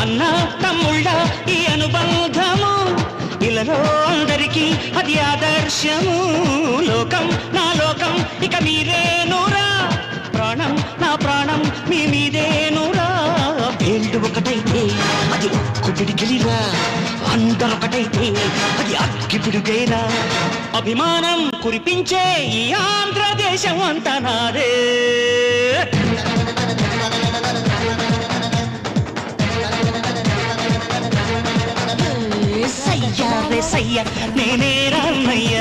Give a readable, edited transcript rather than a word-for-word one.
అన్న తమ్ముళ్ళ ఈ అనుబంధము ఇలలో అందరికీ అది ఆదర్శము. లోకం నా లోకం ఇక మీరేనురా, ప్రాణం నా ప్రాణం మీ మీదేనురా. వేళ్ళు ఒకటైతే అది ఉక్కు పిడికిలిరా, అందరొకటైతే అది అగ్గి పిడుగేరా. అభిమానం కురిపించే ఈ ఆంధ్రదేశం అంతా నాదే. సయ్యా రే సయ్య నేనే రామయ్య,